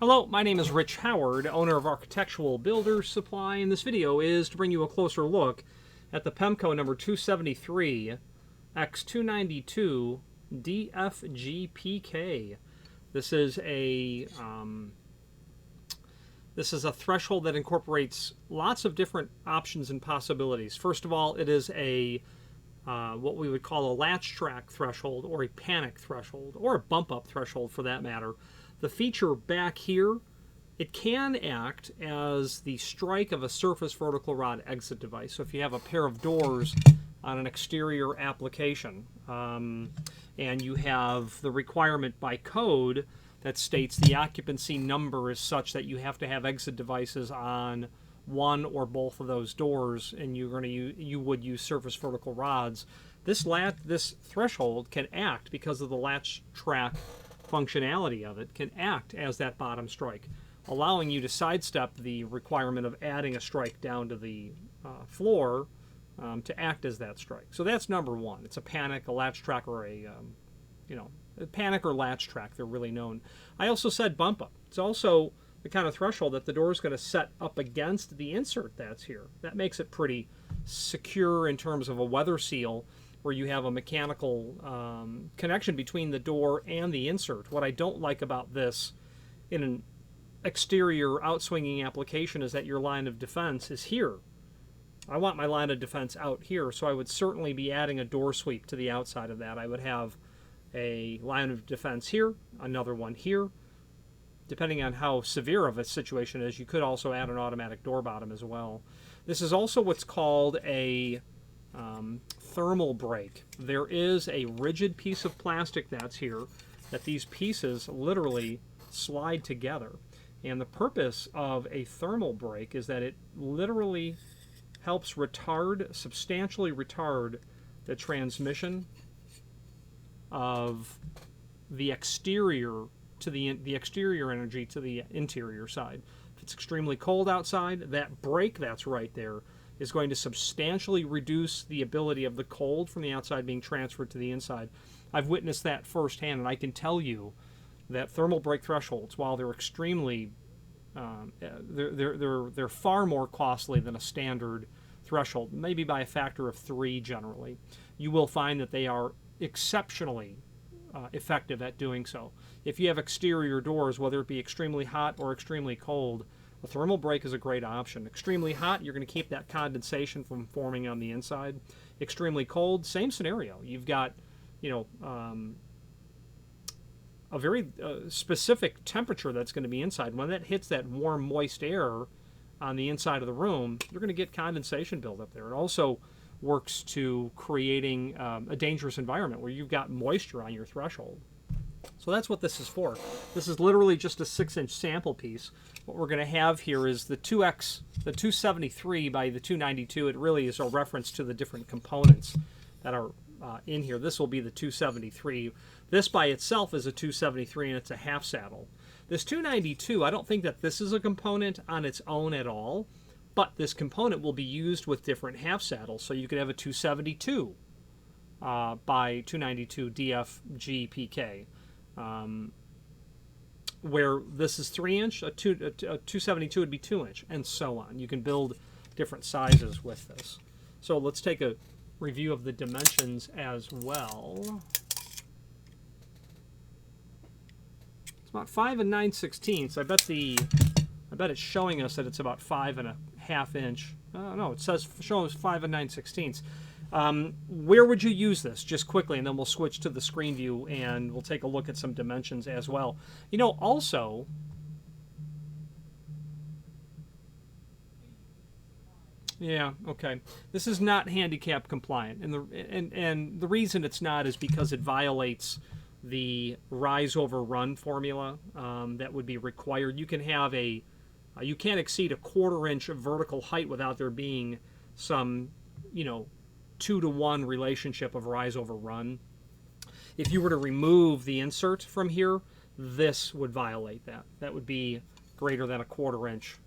Hello, my name is Rich Howard, owner of Architectural Builders Supply, and this video is to bring you a closer look at the Pemco number 273x292DFGPK. This is a threshold that incorporates lots of different options and possibilities. First of all, it is a what we would call a latch track threshold, or a panic threshold, or a bump up threshold for that matter. The feature back here, it can act as the strike of a surface vertical rod exit device. So if you have a pair of doors on an exterior application, and you have the requirement by code that states the occupancy number is such that you have to have exit devices on one or both of those doors, and you would use surface vertical rods, this threshold can act, because of the latch track functionality of it, can act as that bottom strike, allowing you to sidestep the requirement of adding a strike down to the floor to act as that strike. So that's number one. It's a panic, a latch track, or a panic or latch track. They're really known. I also said bump up. It's also the kind of threshold that the door is going to set up against the insert that's here. That makes it pretty secure in terms of a weather seal, where you have a mechanical connection between the door and the insert. What I don't like about this in an exterior outswinging application is that your line of defense is here. I want my line of defense out here, so I would certainly be adding a door sweep to the outside of that. I would have a line of defense here, another one here. Depending on how severe of a situation is, you could also add an automatic door bottom as well. This is also what's called a thermal break. There is a rigid piece of plastic that's here that these pieces literally slide together. And the purpose of a thermal break is that it literally helps substantially retard the transmission of the exterior to the exterior energy to the interior side. If it's extremely cold outside, that break that's right there is going to substantially reduce the ability of the cold from the outside being transferred to the inside. I've witnessed that firsthand, and I can tell you that thermal break thresholds, while they're extremely, they're far more costly than a standard threshold, maybe by a factor of 3 generally. You will find that they are exceptionally effective at doing so. If you have exterior doors, whether it be extremely hot or extremely cold, a thermal break is a great option. Extremely hot, you're going to keep that condensation from forming on the inside. Extremely cold, same scenario. You've got, a very specific temperature that's going to be inside. When that hits that warm, moist air on the inside of the room, you're going to get condensation buildup there. It also works to creating a dangerous environment where you've got moisture on your threshold. So that's what this is for. This is literally just a 6-inch sample piece. What we're going to have here is the 273 by the 292. It really is a reference to the different components that are in here. This will be the 273. This by itself is a 273, and it's a half saddle. This 292, I don't think that this is a component on its own at all, but this component will be used with different half saddles. So you could have a 272 by 292 DFGPK. Where this is 3-inch, a 272 would be 2-inch, and so on. You can build different sizes with this. So let's take a review of the dimensions as well. It's about 5 9/16. I bet it's showing us that it's about 5 1/2 inch. No, it shows 5 9/16. Where would you use this? Just quickly, and then we'll switch to the screen view and we'll take a look at some dimensions as well. Also, yeah, okay. This is not handicap compliant, and the reason it's not is because it violates the rise over run formula that would be required. You can have you can't exceed a 1/4 inch of vertical height without there being some, 2-to-1 relationship of rise over run. If you were to remove the insert from here, this would violate that. That would be greater than a 1/4 inch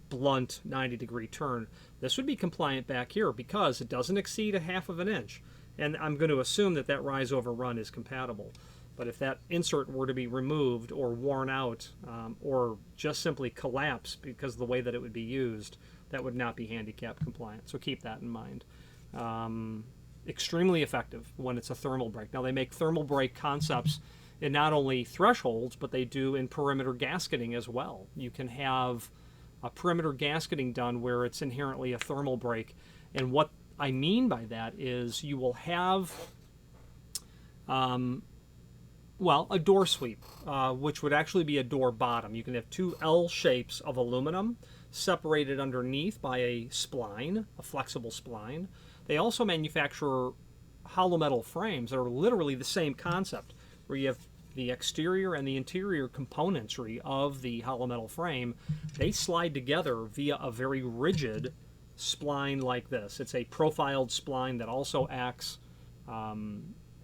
blunt 90-degree turn. This would be compliant back here because it doesn't exceed a 1/2 inch. And I'm going to assume that rise over run is compatible. But if that insert were to be removed or worn out or just simply collapse because of the way that it would be used, that would not be handicap compliant. So keep that in mind. Extremely effective when it's a thermal break. Now they make thermal break concepts in not only thresholds, but they do in perimeter gasketing as well. You can have a perimeter gasketing done where it's inherently a thermal break. And what I mean by that is you will have well, a door sweep, which would actually be a door bottom. You can have two L shapes of aluminum separated underneath by a spline, a flexible spline. They also manufacture hollow metal frames that are literally the same concept, where you have the exterior and the interior componentry of the hollow metal frame. They slide together via a very rigid spline like this. It's a profiled spline that also acts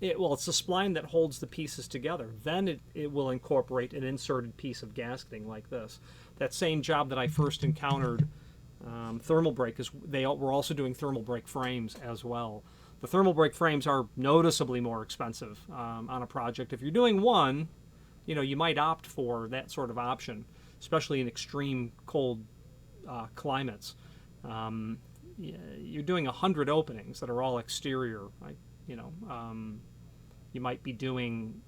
it's the spline that holds the pieces together. Then it will incorporate an inserted piece of gasketing like this. That same job that I first encountered, thermal break, we're also doing thermal break frames as well. The thermal break frames are noticeably more expensive on a project. If you're doing one, you might opt for that sort of option, especially in extreme cold climates. You're doing 100 openings that are all exterior. You might be doing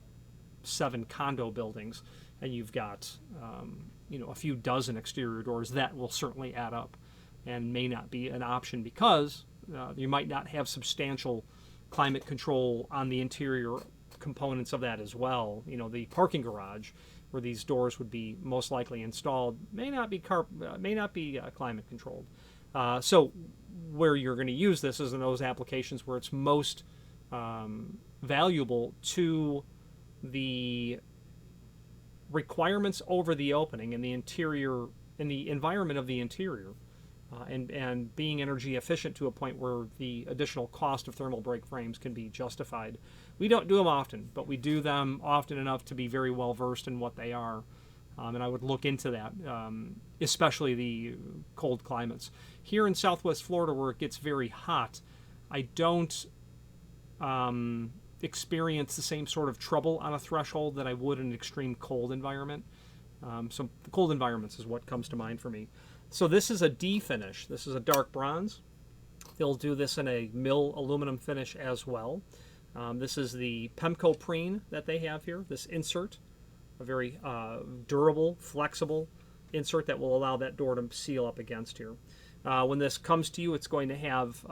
7 condo buildings, and you've got a few dozen exterior doors. That will certainly add up, and may not be an option because you might not have substantial climate control on the interior components of that as well. The parking garage, where these doors would be most likely installed, may not be climate controlled. So where you're going to use this is in those applications where it's most valuable to the requirements over the opening in the interior, in the environment of the interior, and being energy efficient to a point where the additional cost of thermal break frames can be justified. We don't do them often, but we do them often enough to be very well versed in what they are. And I would look into that, especially the cold climates. Here in Southwest Florida, where it gets very hot, I don't experience the same sort of trouble on a threshold that I would in an extreme cold environment. So the cold environments is what comes to mind for me. So this is a D finish. This is a dark bronze. They'll do this in a mill aluminum finish as well. This is the Pemco Preen that they have here, this insert, a very durable, flexible insert that will allow that door to seal up against here. When this comes to you, it's going to have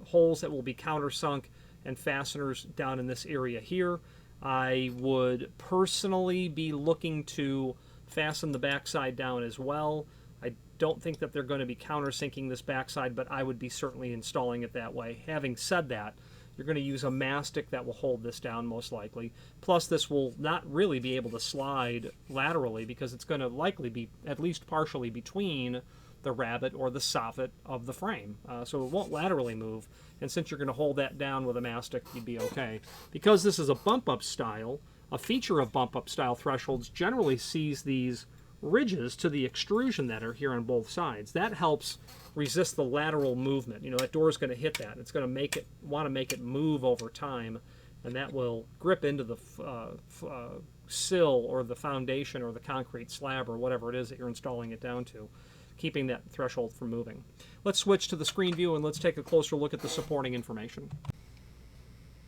holes that will be countersunk and fasteners down in this area here. I would personally be looking to fasten the backside down as well. I don't think that they're going to be countersinking this backside, but I would be certainly installing it that way. Having said that, you're going to use a mastic that will hold this down most likely. Plus, this will not really be able to slide laterally because it's going to likely be at least partially between the rabbet or the soffit of the frame. So it won't laterally move. And since you're going to hold that down with a mastic, you'd be okay. Because this is a bump-up style, a feature of bump-up style thresholds generally sees these ridges to the extrusion that are here on both sides. That helps resist the lateral movement. That door is going to hit that. It's going to want to make it move over time, and that will grip into the sill or the foundation or the concrete slab or whatever it is that you're installing it down to, keeping that threshold from moving. Let's switch to the screen view and let's take a closer look at the supporting information.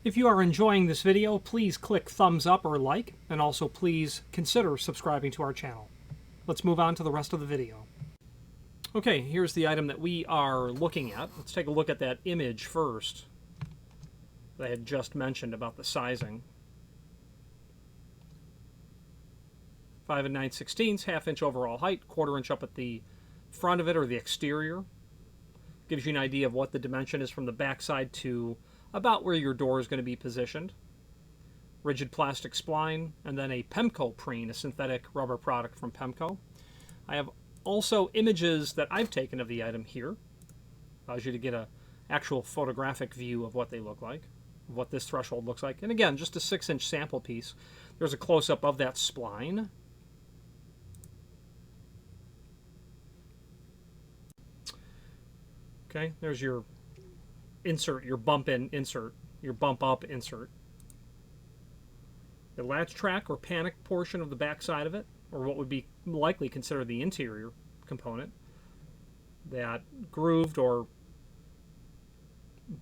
If you are enjoying this video, please click thumbs up or like, and also please consider subscribing to our channel. Let's move on to the rest of the video. Okay, here's the item that we are looking at. Let's take a look at that image first that I had just mentioned about the sizing. 5 9/16, half-inch overall height, 1/4 inch up at the front of it or the exterior. Gives you an idea of what the dimension is from the backside to about where your door is going to be positioned. Rigid plastic spline, and then a Pemco Preen, a synthetic rubber product from Pemco. I have also images that I've taken of the item here. Allows you to get an actual photographic view of what they look like, of what this threshold looks like. And again, just a 6-inch sample piece. There's a close-up of that spline. Okay, there's your insert, your bump-in insert, your bump-up insert. the latch track or panic portion of the back side of it, or what would be likely considered the interior component, that grooved or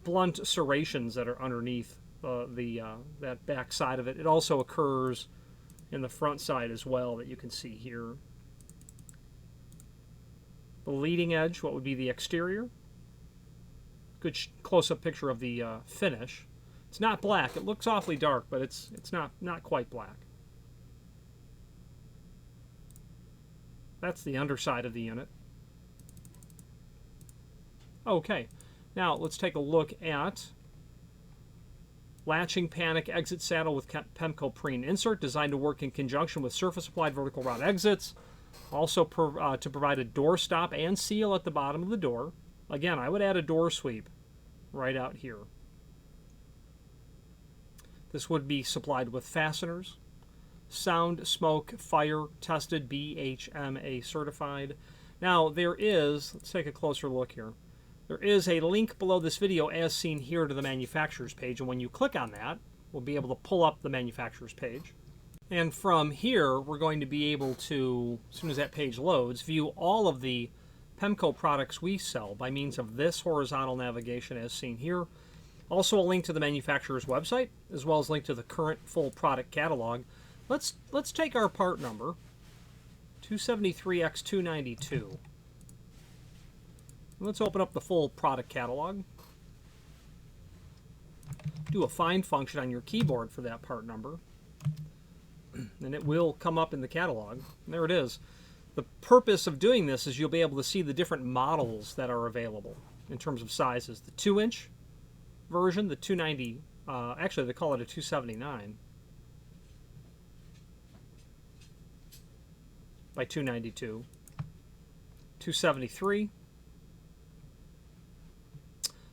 blunt serrations that are underneath that back side of it. It also occurs in the front side as well, that you can see here. The leading edge, what would be the exterior. Good close-up picture of the finish. It's not black. It looks awfully dark, but it's not quite black. That's the underside of the unit. Okay, now let's take a look at latching panic exit saddle with Pemco Preen insert, designed to work in conjunction with surface-applied vertical rod exits. Also to provide a door stop and seal at the bottom of the door. Again, I would add a door sweep right out here. This would be supplied with fasteners. Sound, smoke, fire tested, BHMA certified. Now there is, let's take a closer look here. There is a link below this video as seen here to the manufacturer's page, and when you click on that, we'll be able to pull up the manufacturer's page. And from here, we're going to be able to, as soon as that page loads, view all of the Pemco products we sell by means of this horizontal navigation as seen here. Also a link to the manufacturer's website, as well as a link to the current full product catalog. Let's take our part number, 273x292. Let's open up the full product catalog. Do a find function on your keyboard for that part number, and it will come up in the catalog. And there it is. The purpose of doing this is you'll be able to see the different models that are available in terms of sizes. The 2-inch version, the 290, actually they call it a 279 by 292, 273,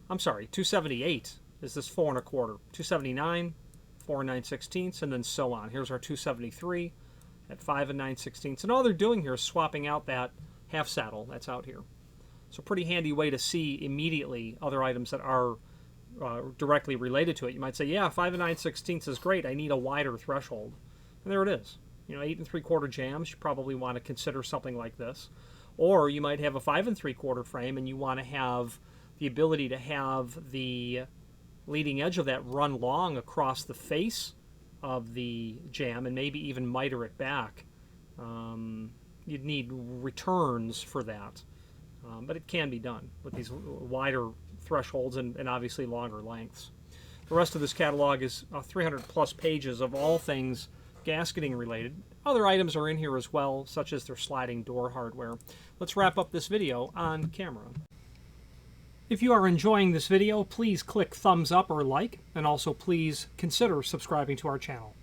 I'm sorry, 278 is this 4 1/4, 279, 4 9/16, and then so on. Here's our 273 at 5 9/16, and all they're doing here is swapping out that half saddle that's out here. So pretty handy way to see immediately other items that are directly related to it. You might say, yeah, 5 9/16 is great. I need a wider threshold, and there it is. You know, 8 3/4 jams. You probably want to consider something like this, or you might have a 5 3/4 frame, and you want to have the ability to have the leading edge of that run long across the face of the jam and maybe even miter it back. You'd need returns for that, but it can be done with these wider thresholds and obviously longer lengths. The rest of this catalog is 300 plus pages of all things gasketing related. Other items are in here as well, such as their sliding door hardware. Let's wrap up this video on camera. If you are enjoying this video, please click thumbs up or like, and also please consider subscribing to our channel.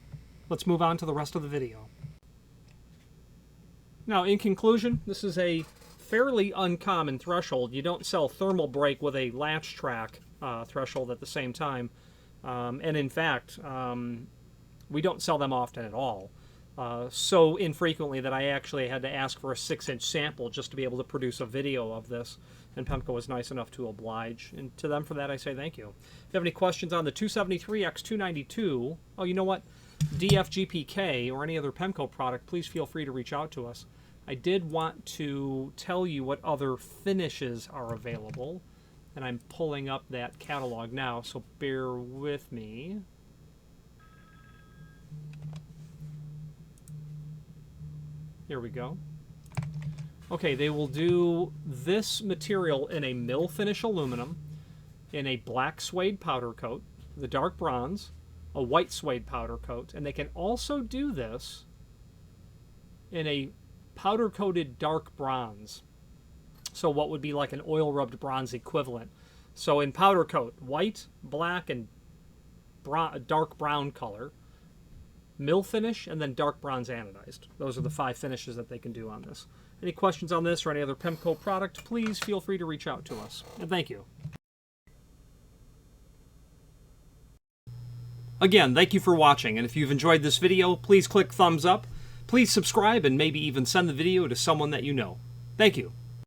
Let's move on to the rest of the video. Now, in conclusion, this is a fairly uncommon threshold. You don't sell thermal brake with a latch track threshold at the same time. And in fact, we don't sell them often at all. So infrequently that I actually had to ask for a 6-inch sample just to be able to produce a video of this. And Pemco was nice enough to oblige. And to them for that, I say thank you. If you have any questions on the 273x292, oh, you know what? DFGPK or any other Pemco product, please feel free to reach out to us. I did want to tell you what other finishes are available. And I'm pulling up that catalog now, so bear with me. Here we go. Okay, they will do this material in a mill finish aluminum, in a black suede powder coat, the dark bronze, a white suede powder coat, and they can also do this in a powder coated dark bronze. So what would be like an oil rubbed bronze equivalent. So in powder coat, white, black, and dark brown color, mill finish, and then dark bronze anodized. Those are the 5 finishes that they can do on this. Any questions on this or any other Pemco product, please feel free to reach out to us. And thank you. Again, thank you for watching, and if you've enjoyed this video, please click thumbs up, please subscribe, and maybe even send the video to someone that you know. Thank you.